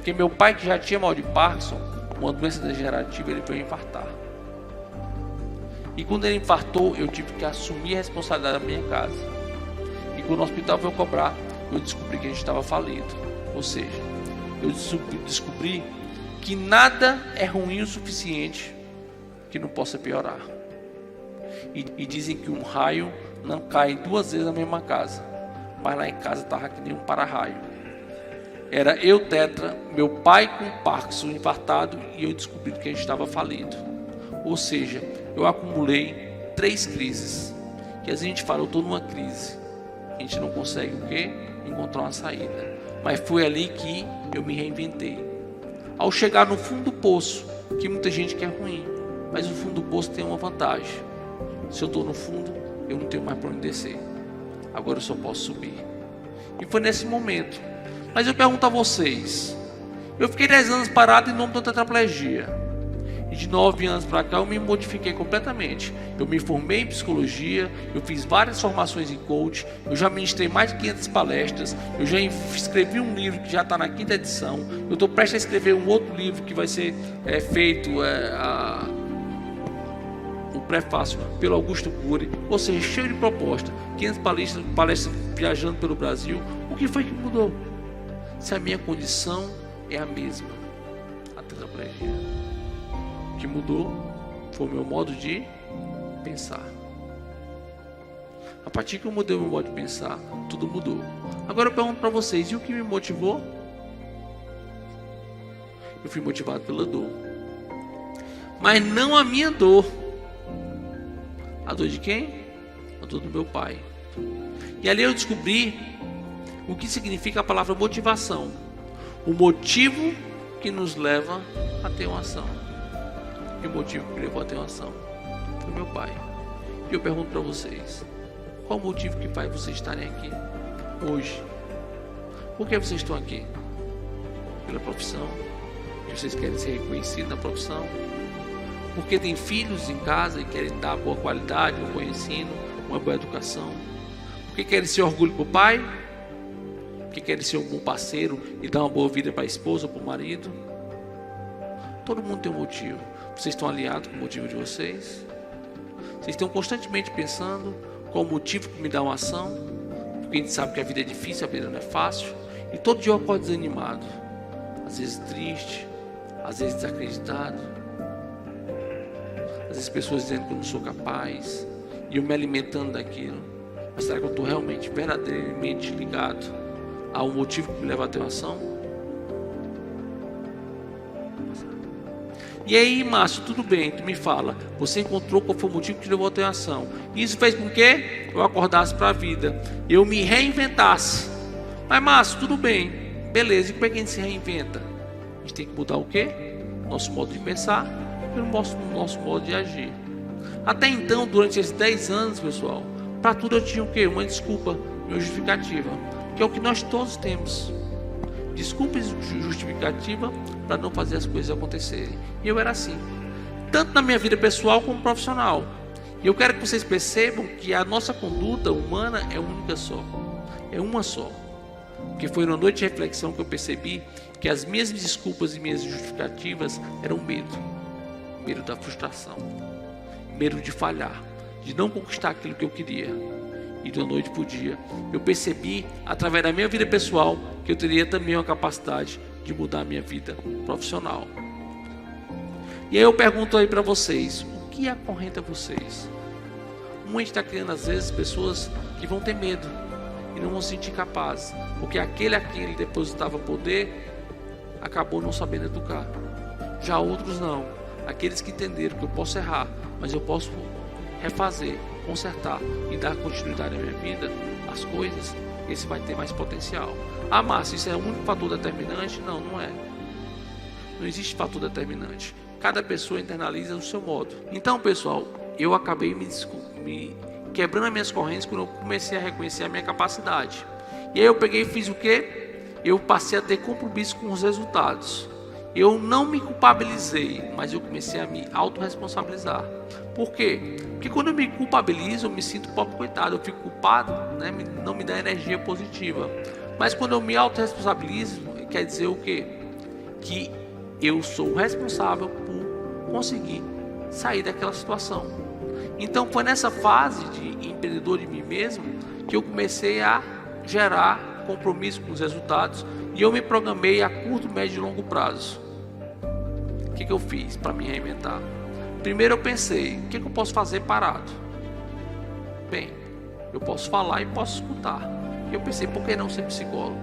Porque meu pai, que já tinha mal de Parkinson, uma doença degenerativa, ele veio infartar. E quando ele infartou, eu tive que assumir a responsabilidade da minha casa. E quando o hospital veio cobrar, eu descobri que a gente estava falido. Ou seja, eu descobri que nada é ruim o suficiente que não possa piorar. E dizem que um raio não cai 2 vezes na mesma casa. Mas lá em casa estava que nem um para-raio. Era eu tetra, meu pai com Parkinson infartado, e eu descobri que a gente estava falido. Ou seja, eu acumulei 3 crises. Que a gente fala, eu estou numa crise. A gente não consegue o quê? Encontrar uma saída. Mas foi ali que eu me reinventei. Ao chegar no fundo do poço, que muita gente quer ruim, mas o fundo do poço tem uma vantagem. Se eu estou no fundo, eu não tenho mais para onde descer. Agora eu só posso subir. E foi nesse momento. Mas eu pergunto a vocês, eu fiquei 10 anos parado em nome da tetraplegia. E de 9 anos para cá eu me modifiquei completamente. Eu me formei em psicologia, eu fiz várias formações em coach, eu já ministrei mais de 500 palestras, eu já escrevi um livro que já está na 5ª edição, eu estou prestes a escrever um outro livro que vai ser feito, o prefácio pelo Augusto Cury, ou seja, cheio de proposta, 500 palestras viajando pelo Brasil. O que foi que mudou? Se a minha condição é a mesma, a tetraplegia. O que mudou foi o meu modo de pensar. A partir que eu mudei o meu modo de pensar, tudo mudou. Agora eu pergunto para vocês, e o que me motivou? Eu fui motivado pela dor. Mas não a minha dor. A dor de quem? A dor do meu pai. E ali eu descobri o que significa a palavra motivação. O motivo que nos leva a ter uma ação. E o motivo que me levou a ter uma ação foi meu pai. E eu pergunto para vocês, qual o motivo que faz vocês estarem aqui hoje? Por que vocês estão aqui? Pela profissão? Porque vocês querem ser reconhecidos na profissão? Porque tem filhos em casa e querem dar boa qualidade, um bom ensino, uma boa educação? Porque querem ser orgulho para o pai? Porque querem ser um bom parceiro e dar uma boa vida para a esposa ou para o marido? Todo mundo tem um motivo. Vocês estão alinhados com o motivo de vocês? Vocês estão constantemente pensando qual o motivo que me dá uma ação? Porque a gente sabe que a vida é difícil, a vida não é fácil. E todo dia eu acordo desanimado. Às vezes triste, às vezes desacreditado. Às vezes pessoas dizendo que eu não sou capaz. E eu me alimentando daquilo. Mas será que eu estou realmente, verdadeiramente ligado ao motivo que me leva a ter uma ação? E aí, Márcio, tudo bem, tu me fala, você encontrou qual foi o motivo que te levou a ter uma ação. Isso fez com que eu acordasse para a vida, eu me reinventasse. Mas, Márcio, tudo bem, beleza, e como é que a gente se reinventa? A gente tem que mudar o quê? Nosso modo de pensar e o nosso modo de agir. Até então, durante esses 10 anos, pessoal, para tudo eu tinha o quê? Uma desculpa, uma justificativa, que é o que nós todos temos. Desculpa e justificativa para não fazer as coisas acontecerem. E eu era assim, tanto na minha vida pessoal como profissional. E eu quero que vocês percebam que a nossa conduta humana é única só. É uma só. Porque foi numa noite de reflexão que eu percebi que as minhas desculpas e minhas justificativas eram medo. Medo da frustração. Medo de falhar. De não conquistar aquilo que eu queria. E da noite para o dia, eu percebi, através da minha vida pessoal, que eu teria também uma capacidade de mudar a minha vida profissional. E aí eu pergunto aí para vocês, o que acorrenta vocês? Muita gente está criando às vezes pessoas que vão ter medo e não vão se sentir capazes, porque aquele a quem ele depositava poder, acabou não sabendo educar. Já outros não, aqueles que entenderam que eu posso errar, mas eu posso refazer, consertar e dar continuidade à minha vida, as coisas, esse vai ter mais potencial. Ah, Márcio, isso é o único fator determinante? Não, não é. Não existe fator determinante. Cada pessoa internaliza do seu modo. Então, pessoal, eu acabei me quebrando as minhas correntes quando eu comecei a reconhecer a minha capacidade. E aí eu peguei e fiz o quê? Eu passei a ter compromisso com os resultados. Eu não me culpabilizei, mas eu comecei a me autorresponsabilizar. Por quê? Porque quando eu me culpabilizo, eu me sinto pobre coitado, eu fico culpado, né? Não me dá energia positiva. Mas quando eu me autorresponsabilizo, quer dizer o quê? que eu sou responsável por conseguir sair daquela situação. Então foi nessa fase de empreendedor de mim mesmo que eu comecei a gerar compromisso com os resultados e eu me programei a curto, médio e longo prazo. O que eu fiz para me reinventar? Primeiro eu pensei, o que eu posso fazer parado? Bem, eu posso falar e posso escutar. Eu pensei, por que não ser psicólogo?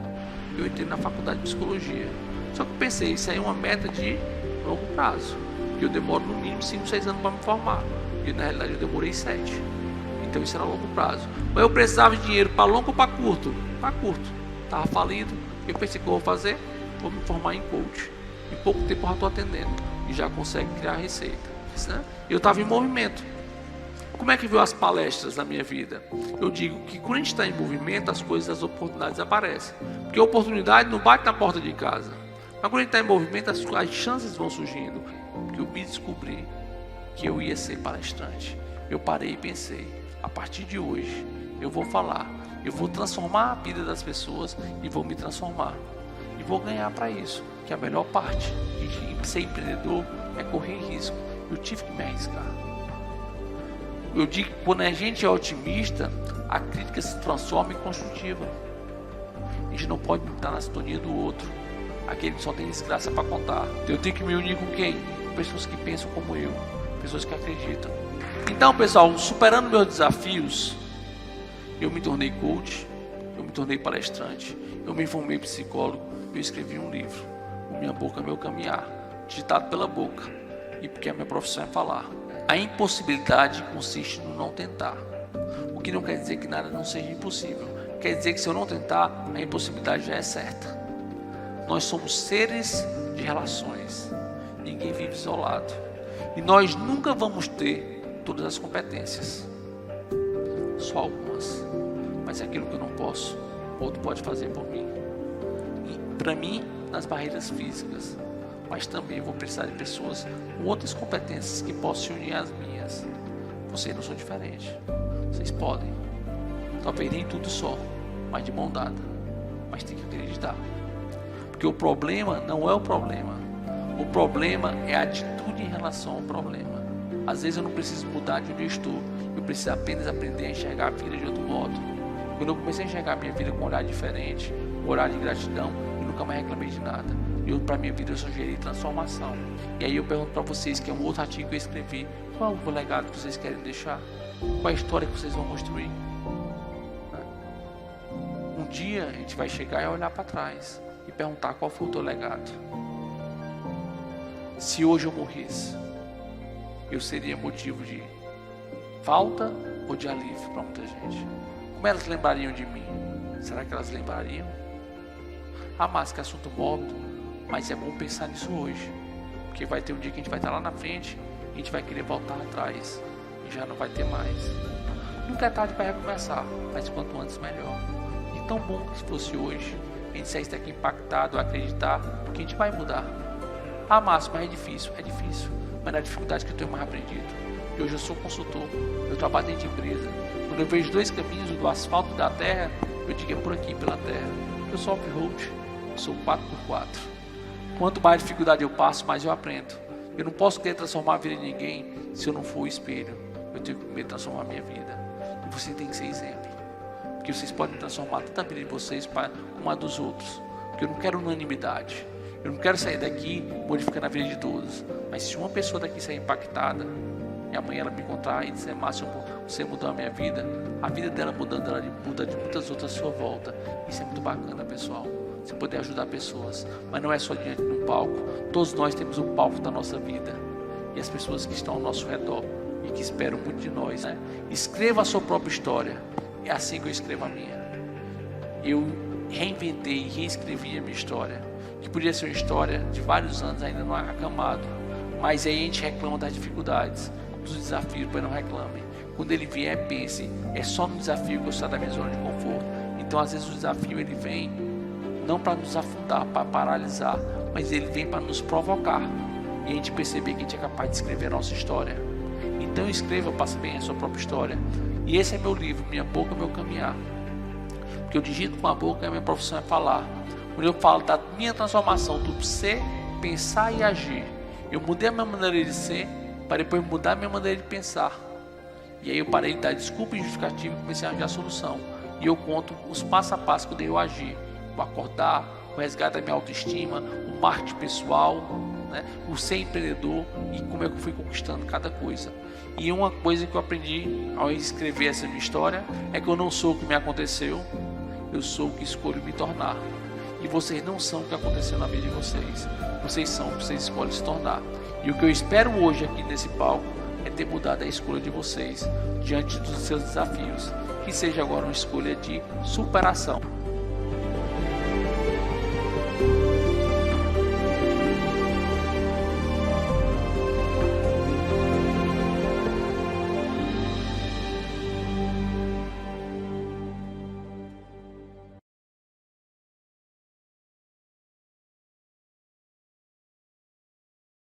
Eu entrei na faculdade de psicologia. Só que eu pensei, isso aí é uma meta de longo prazo, que eu demoro no mínimo 5, 6 anos para me formar. E na realidade eu demorei 7. Então isso era a longo prazo. Mas eu precisava de dinheiro para longo ou para curto? Para curto. Estava falido. Eu pensei, o que eu vou fazer? Vou me formar em coach. Em pouco tempo eu já estou atendendo. E já consegue criar receita. Né? Eu estava em movimento. Como é que veio as palestras na minha vida? Eu digo que quando a gente está em movimento, as coisas, as oportunidades aparecem. Porque a oportunidade não bate na porta de casa. Mas quando a gente está em movimento, as chances vão surgindo. Porque eu me descobri que eu ia ser palestrante. Eu parei e pensei, a partir de hoje, eu vou falar. Eu vou transformar a vida das pessoas e vou me transformar. E vou ganhar para isso. Que a melhor parte de ser empreendedor é correr risco. Eu tive que me arriscar. Eu digo que quando a gente é otimista, a crítica se transforma em construtiva. A gente não pode estar na sintonia do outro, aquele que só tem desgraça para contar. Eu tenho que me unir com quem? Pessoas que pensam como eu, pessoas que acreditam. Então, pessoal, superando meus desafios, eu me tornei coach, eu me tornei palestrante, eu me formei psicólogo, eu escrevi um livro, O Minha Boca, Meu Caminhar, ditado pela boca, e porque a minha profissão é falar. A impossibilidade consiste no não tentar, o que não quer dizer que nada não seja impossível, quer dizer que se eu não tentar, a impossibilidade já é certa. Nós somos seres de relações, ninguém vive isolado, e nós nunca vamos ter todas as competências, só algumas, mas aquilo que eu não posso, outro pode fazer por mim. E para mim, nas barreiras físicas, mas também vou precisar de pessoas com outras competências que possam se unir às minhas. Vocês não são diferentes. Vocês podem. Talvez nem tudo só, mas de mão dada. Mas tem que acreditar. Porque o problema não é o problema. O problema é a atitude em relação ao problema. Às vezes eu não preciso mudar de onde eu estou. Eu preciso apenas aprender a enxergar a vida de outro modo. Quando eu comecei a enxergar a minha vida com um olhar diferente, um olhar de gratidão, eu nunca mais reclamei de nada. Para minha vida eu sugeri transformação. E aí eu pergunto para vocês, que é um outro artigo que eu escrevi, qual é o legado que vocês querem deixar? Qual é a história que vocês vão construir? Um dia a gente vai chegar e olhar para trás e perguntar qual foi o teu legado. Se hoje eu morresse, eu seria motivo de falta ou de alívio para muita gente? Como elas lembrariam de mim? Será que elas lembrariam? Mas que assunto mórbido. Mas é bom pensar nisso hoje, porque vai ter um dia que a gente vai estar lá na frente e a gente vai querer voltar atrás e já não vai ter mais. Nunca é tarde para recomeçar, mas quanto antes melhor. E tão bom que se fosse hoje, a gente saísse daqui impactado, acreditar, porque a gente vai mudar. Márcio, mas é difícil, mas na dificuldade que eu tenho mais aprendido. E hoje eu sou consultor, eu trabalho dentro de empresa. Quando eu vejo dois caminhos, do asfalto e da terra, eu digo é por aqui, pela terra. Eu sou off-road, sou 4x4. Quanto mais dificuldade eu passo, mais eu aprendo. Eu não posso querer transformar a vida de ninguém se eu não for o espelho. Eu tenho que primeiro transformar a minha vida. E você tem que ser exemplo. Porque vocês podem transformar tanto a vida de vocês como a dos outros. Porque eu não quero unanimidade. Eu não quero sair daqui modificando a vida de todos. Mas se uma pessoa daqui sair impactada, e amanhã ela me encontrar e dizer, Márcio, você mudou a minha vida, a vida dela mudando, ela muda de muitas outras à sua volta. Isso é muito bacana, pessoal. Você poder ajudar pessoas, mas não é só diante de um palco. Todos nós temos um palco da nossa vida e as pessoas que estão ao nosso redor e que esperam muito de nós, né? Escreva a sua própria história. É assim que eu escrevo a minha. Eu reinventei e reescrevi a minha história, que podia ser uma história de vários anos ainda não acamado, mas aí a gente reclama das dificuldades, dos desafios, mas não reclame. Quando ele vier, pense, é só no desafio que eu saio da minha zona de conforto. Então às vezes o desafio ele vem não para nos afundar, para paralisar, mas ele vem para nos provocar e a gente perceber que a gente é capaz de escrever a nossa história. Então escreva, passe bem a sua própria história. E esse é meu livro, Minha Boca, Meu Caminhar. Porque eu digito com a boca e a minha profissão é falar. Quando eu falo da minha transformação do ser pensar e agir. Eu mudei a minha maneira de ser para depois mudar a minha maneira de pensar. E aí eu parei de dar desculpa e justificativa e comecei a arranjar a solução. E eu conto os passo a passo que eu dei eu agir. O acordar, o resgate da minha autoestima, o marketing pessoal, né? O ser empreendedor e como é que eu fui conquistando cada coisa. E uma coisa que eu aprendi ao escrever essa minha história é que eu não sou o que me aconteceu, eu sou o que escolho me tornar. E vocês não são o que aconteceu na vida de vocês. Vocês são o que vocês escolhem se tornar. E o que eu espero hoje aqui nesse palco é ter mudado a escolha de vocês diante dos seus desafios. Que seja agora uma escolha de superação.